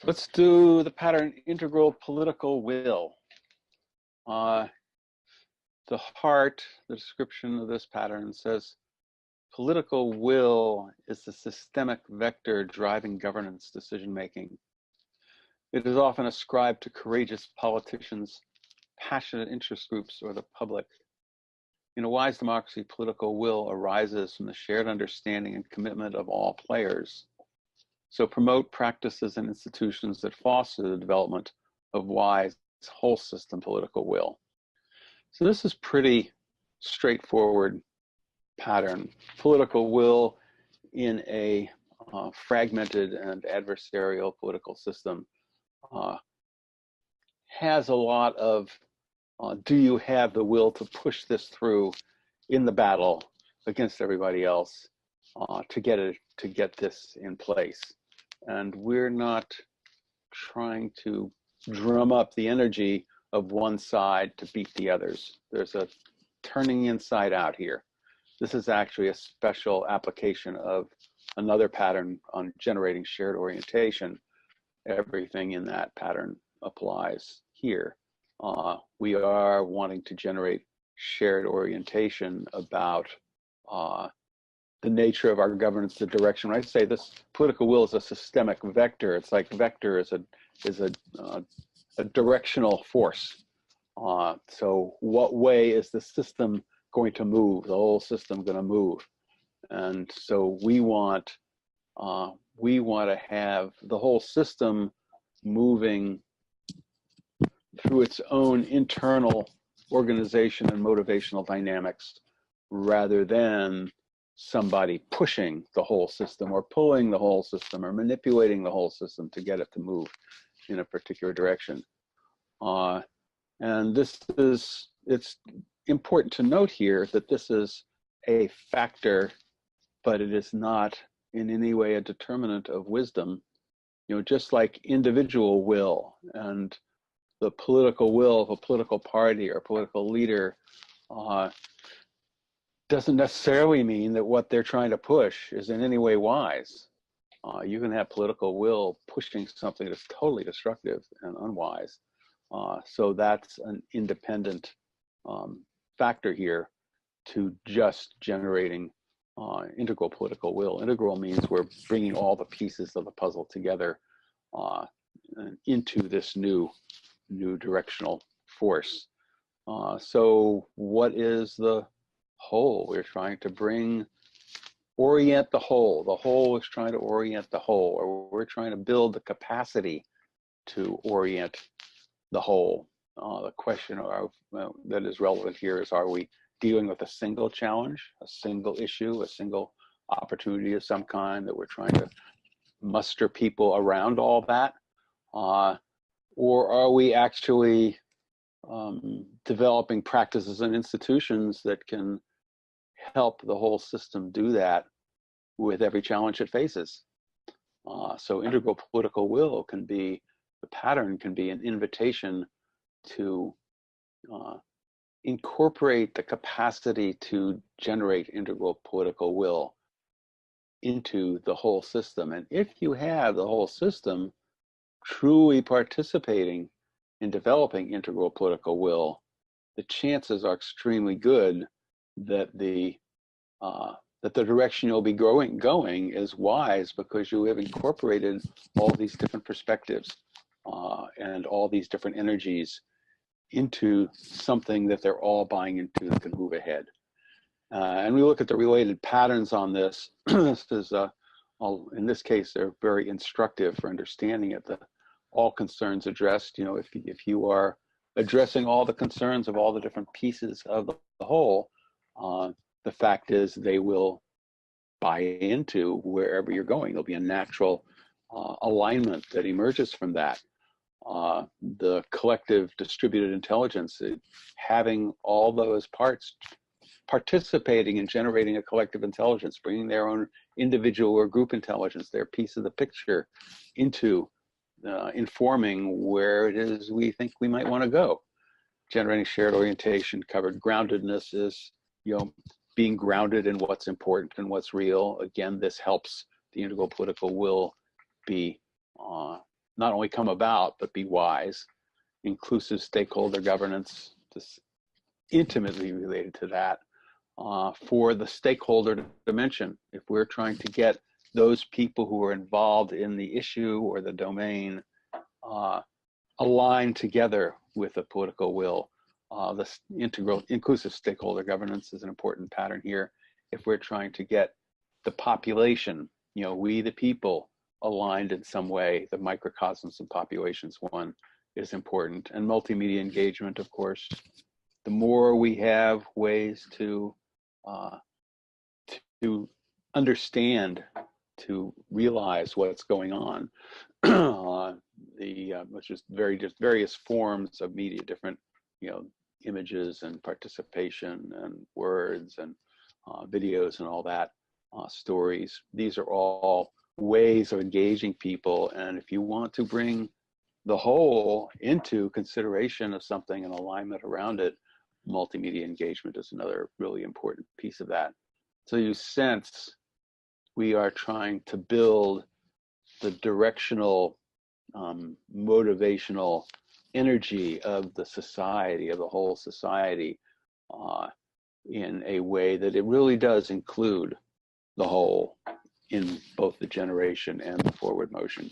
Let's do the pattern integral political will. The heart, the description of this pattern says, political will is the systemic vector driving governance decision-making. It is often ascribed to courageous politicians, passionate interest groups, or the public. In a wise democracy, political will arises from the shared understanding and commitment of all players. So promote practices and institutions that foster the development of wise, whole system political will. So this is pretty straightforward pattern. Political will in a fragmented and adversarial political system has a lot of, do you have the will to push this through in the battle against everybody else to get this in place? And we're not trying to drum up the energy of one side to beat the others. There's a turning inside out here. This is actually a special application of another pattern on generating shared orientation. Everything in that pattern applies here. We are wanting to generate shared orientation about the nature of our governance, the direction. When I say this political will is a systemic vector, it's like vector is a directional force. So what way is the system going to move? The whole system going to move? And so we want to have the whole system moving through its own internal organization and motivational dynamics, rather than somebody pushing the whole system or pulling the whole system or manipulating the whole system to get it to move in a particular direction. And it's important to note here that this is a factor, but it is not in any way a determinant of wisdom. You know, just like individual will and the political will of a political party or political leader doesn't necessarily mean that what they're trying to push is in any way wise. You can have political will pushing something that's totally destructive and unwise. So that's an independent factor here to just generating integral political will. Integral means we're bringing all the pieces of the puzzle together into this new directional force. So what is the whole? We're trying to orient the whole. The whole is trying to orient the whole, or we're trying to build the capacity to orient the whole. The question that is relevant here is, are we dealing with a single challenge, a single issue, a single opportunity of some kind that we're trying to muster people around all that? Or are we actually developing practices and institutions that can help the whole system do that with every challenge it faces? So integral political will can be, the pattern can be an invitation to incorporate the capacity to generate integral political will into the whole system. And if you have the whole system truly participating in developing integral political will, the chances are extremely good that the direction you'll be going is wise, because you have incorporated all these different perspectives and all these different energies into something that they're all buying into that can move ahead. And we look at the related patterns on this. This is, in this case, they're very instructive for understanding it. All concerns addressed. You know, if you are addressing all the concerns of all the different pieces of the whole, the fact is they will buy into wherever you're going. There'll be a natural alignment that emerges from that. The collective distributed intelligence, having all those parts participating in generating a collective intelligence, bringing their own individual or group intelligence, their piece of the picture into informing where it is we think we might want to go. Generating shared orientation covered. Groundedness is, you know, being grounded in what's important and what's real. Again, this helps the integral political will be not only come about, but be wise. Inclusive stakeholder governance is intimately related to that. For the stakeholder dimension, if we're trying to get those people who are involved in the issue or the domain aligned together with a political will, the inclusive stakeholder governance is an important pattern here. If we're trying to get the population, we the people, aligned in some way, the microcosms and populations one is important. And multimedia engagement, of course, the more we have ways to understand, to realize what's going on, which is just various forms of media, different images and participation and words and videos and all that, stories. These are all ways of engaging people. And if you want to bring the whole into consideration of something and alignment around it, multimedia engagement is another really important piece of that. So you sense we are trying to build the directional, motivational energy of the society, of the whole society, in a way that it really does include the whole in both the generation and the forward motion.